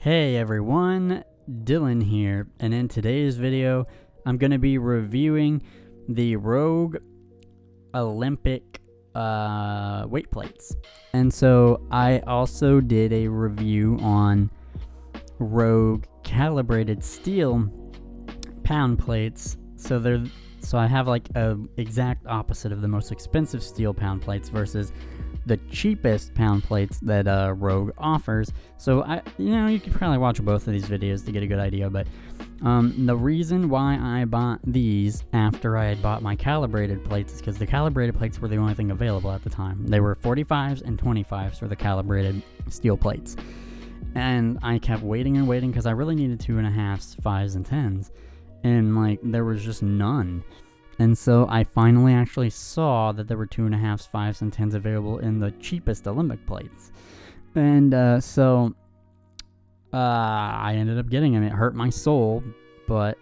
Hey everyone, Dylan here, and in today's video, I'm going to be reviewing the Rogue Olympic weight plates. And so I also did a review on Rogue calibrated steel pound plates. So I have like a exact opposite of the most expensive steel pound plates versus the cheapest pound plates that Rogue offers. So you could probably watch both of these videos to get a good idea, but the reason why I bought these after I had bought my calibrated plates is because the calibrated plates were the only thing available at the time. They were 45s and 25s for the calibrated steel plates. And I kept waiting and waiting because I really needed 2.5s, 5s, and 10s. And there was just none. And so I finally actually saw that there were 2.5s, 5s, and 10s available in the cheapest Olympic plates. And so I ended up getting them. It hurt my soul, but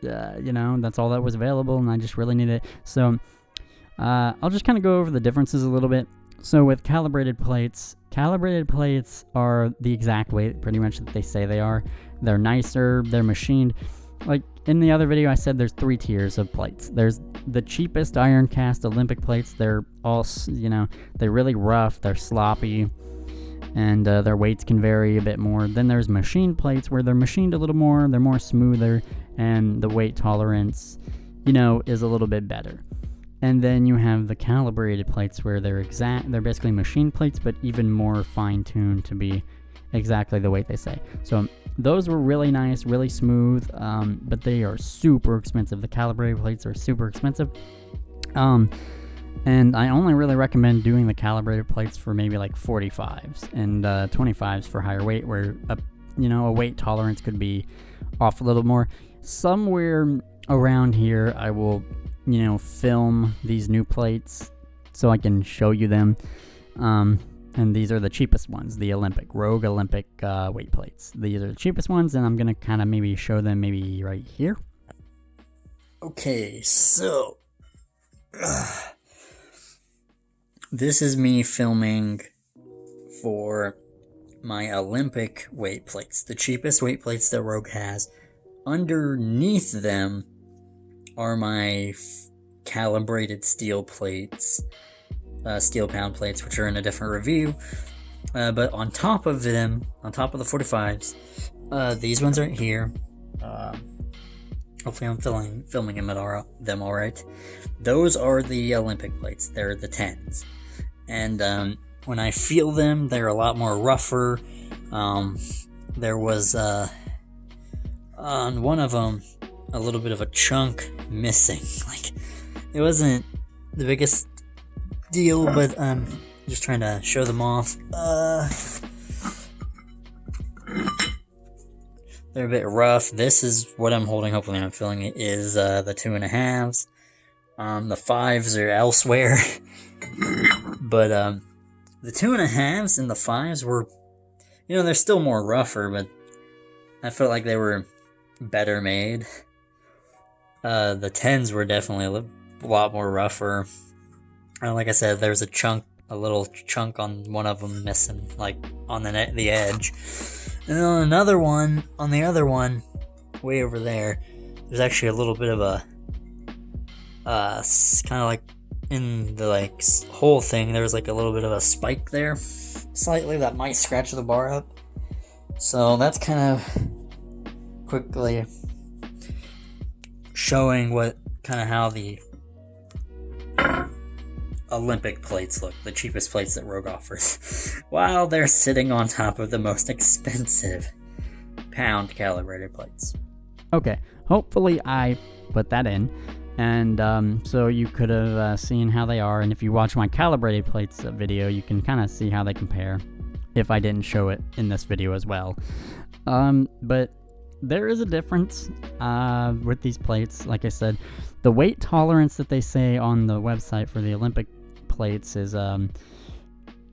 that's all that was available, and I just really needed it. So I'll just kind of go over the differences a little bit. So with calibrated plates are the exact weight pretty much that they say they are. They're nicer, they're machined. Like in the other video I said there's 3 tiers of plates. There's the cheapest iron cast Olympic plates. They're all, they're really rough, they're sloppy, and their weights can vary a bit more. Then there's machined plates where they're machined a little more, they're more smoother, and the weight tolerance, is a little bit better. And then you have the calibrated plates where they're basically machined plates, but even more fine-tuned to be exactly the weight they say. So those were really nice, really smooth, but they are super expensive. The calibrated plates are super expensive. And I only really recommend doing the calibrated plates for maybe like 45s and 25s for higher weight, where a weight tolerance could be off a little more. Somewhere around here I will film these new plates so I can show you them. And these are the cheapest ones, the Rogue Olympic weight plates. These are the cheapest ones, and I'm going to kind of maybe show them maybe right here. Okay, so this is me filming for my Olympic weight plates, the cheapest weight plates that Rogue has. Underneath them are my calibrated steel plates, steel pound plates, which are in a different review. But on top of them, on top of the 45s, these ones right here. Hopefully I'm filming them all right. Those are the Olympic plates. They're the 10s. And when I feel them, they're a lot more rougher. There was, on one of them, a little bit of a chunk missing. It wasn't the biggest deal, but just trying to show them off. They're a bit rough. This is what I'm holding. Hopefully I'm feeling it is the 2.5s. The 5s are elsewhere. But the 2.5s and the 5s were, they're still more rougher, but I felt like they were better made. The 10s were definitely a lot more rougher. Like I said, there's a little chunk on one of them missing, on the edge. And then on another one, on the other one, way over there, there's actually a little bit of a, kind of like in the whole thing, there's a little bit of a spike there, slightly, that might scratch the bar up. So that's kind of quickly showing how the Olympic plates look, the cheapest plates that Rogue offers, while they're sitting on top of the most expensive pound calibrated plates. Okay, hopefully I put that in, and so you could have seen how they are, and if you watch my calibrated plates video, you can kind of see how they compare, if I didn't show it in this video as well. But there is a difference with these plates. Like I said, the weight tolerance that they say on the website for the Olympic plates is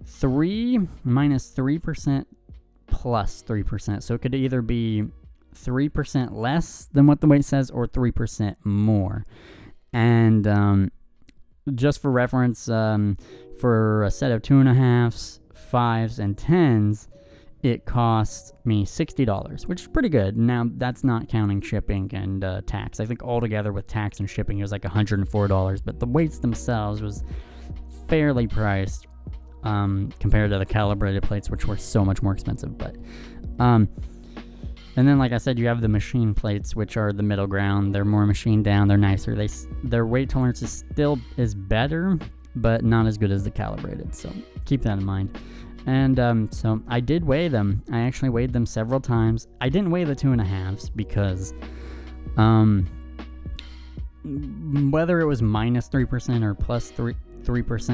3 minus 3% plus 3%. So it could either be 3% less than what the weight says or 3% more. And just for reference, for a set of 2.5s, 5s, and 10s, it cost me $60, which is pretty good. Now, that's not counting shipping and tax. I think altogether with tax and shipping, it was like $104, but the weights themselves was fairly priced compared to the calibrated plates, which were so much more expensive. But and then, like I said, you have the machine plates, which are the middle ground. They're more machined down. They're nicer. Their weight tolerance is better, but not as good as the calibrated. So keep that in mind. And so I did weigh them. I actually weighed them several times. I didn't weigh the 2.5s because whether it was minus 3% or plus 3%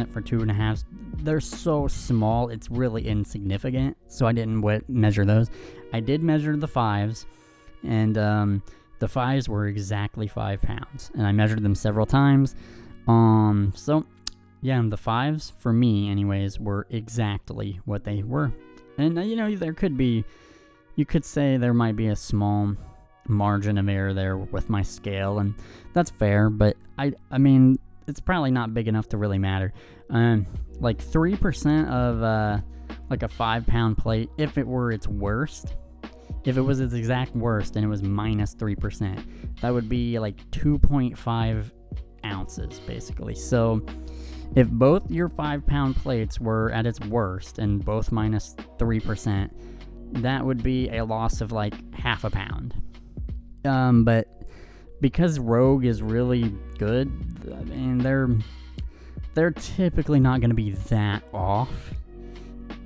for 2.5s, they're so small, it's really insignificant. So I didn't measure those. I did measure the 5s, and the 5s were exactly 5 pounds, and I measured them several times. So yeah, the 5s for me, anyways, were exactly what they were. And you could say there might be a small margin of error there with my scale, and that's fair. But I mean, it's probably not big enough to really matter. Like 3% of like a 5-pound plate, if it were its worst, if it was its exact worst and it was minus 3%, that would be like 2.5 ounces basically. So if both your 5-pound plates were at its worst and both minus 3%, that would be a loss of like half a pound. But because Rogue is really good, I mean, they're typically not going to be that off.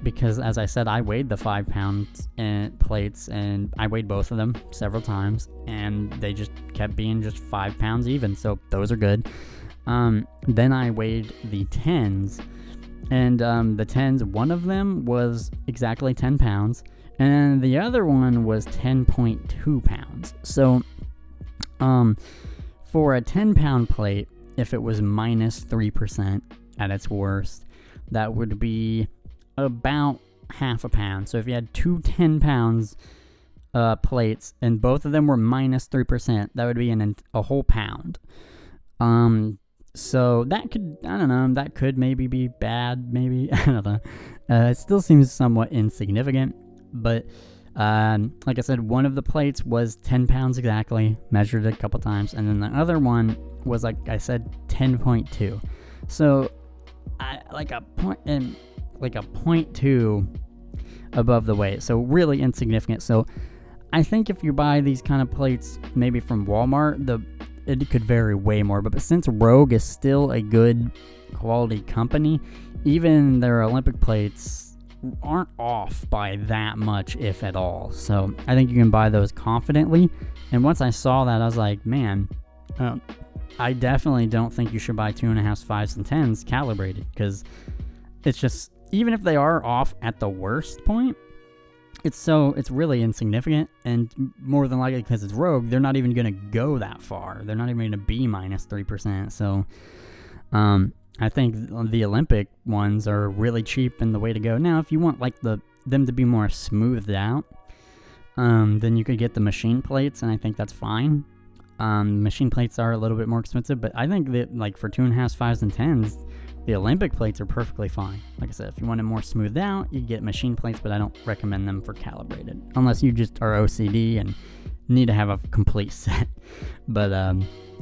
Because, as I said, I weighed the 5-pound plates, and I weighed both of them several times, and they just kept being just 5 pounds even, so those are good. Then I weighed the 10s, and the 10s, one of them was exactly 10 pounds, and the other one was 10.2 pounds. So, for a 10-pound plate, if it was minus 3% at its worst, that would be about half a pound. So if you had two 10 pounds plates and both of them were minus 3%, that would be a whole pound. So that could, I don't know, that could maybe be bad, maybe, I don't know. It still seems somewhat insignificant, but like I said, one of the plates was 10 pounds exactly, measured it a couple times, and then the other one was, like I said, 10.2. So like a 0.2 above the weight, so really insignificant. So I think if you buy these kind of plates maybe from Walmart, it could vary way more, but since Rogue is still a good quality company, even their Olympic plates aren't off by that much, if at all. So I think you can buy those confidently. And once I saw that, I was like, man, I definitely don't think you should buy 2.5s, 5s, and 10s calibrated, because it's just, even if they are off at the worst point, it's really insignificant, and more than likely, because it's Rogue, they're not even going to go that far. They're not even going to be minus 3%. So I think the Olympic ones are really cheap and the way to go. Now, if you want like them to be more smoothed out, then you could get the machine plates, and I think that's fine. Machine plates are a little bit more expensive, but I think that, like, for 2.5s, 5s, and 10s, the Olympic plates are perfectly fine. Like I said, if you want it more smoothed out, you get machine plates, but I don't recommend them for calibrated, unless you just are OCD and need to have a complete set. But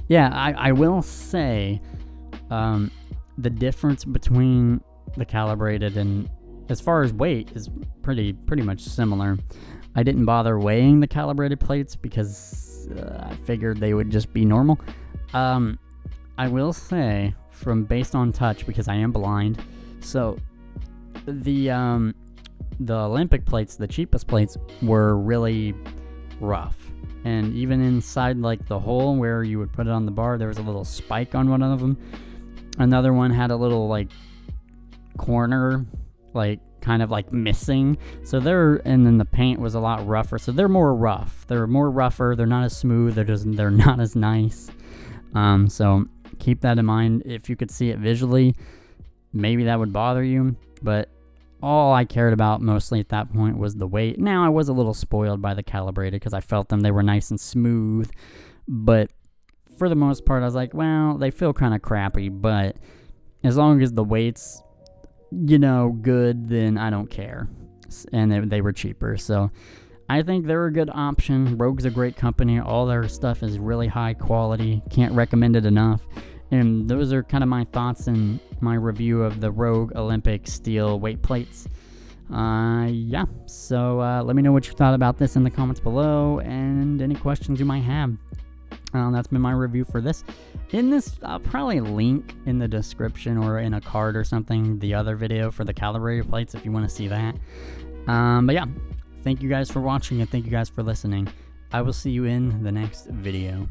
yeah, I will say the difference between the calibrated and, as far as weight, is pretty much similar. I didn't bother weighing the calibrated plates because I figured they would just be normal. I will say, based on touch, because I am blind, so the Olympic plates, the cheapest plates, were really rough, and even inside like the hole where you would put it on the bar, there was a little spike on one of them. Another one had a little like corner, like kind of like missing. So and then the paint was a lot rougher. So they're more rough. They're more rougher. They're not as smooth. They're not as nice. So keep that in mind. If you could see it visually, maybe that would bother you. But all I cared about mostly at that point was the weight. Now, I was a little spoiled by the calibrated because I felt them. They were nice and smooth. But for the most part, I was like, well, they feel kind of crappy. But as long as the weight's, good, then I don't care. and they were cheaper. So I think they're a good option. Rogue's a great company. All their stuff is really high quality. Can't recommend it enough. And those are kind of my thoughts and my review of the Rogue Olympic steel weight plates. Yeah, so let me know what you thought about this in the comments below, and any questions you might have. That's been my review for this. In this, I'll probably link in the description or in a card or something the other video for the calibrated plates if you want to see that. But yeah, thank you guys for watching, and thank you guys for listening. I will see you in the next video.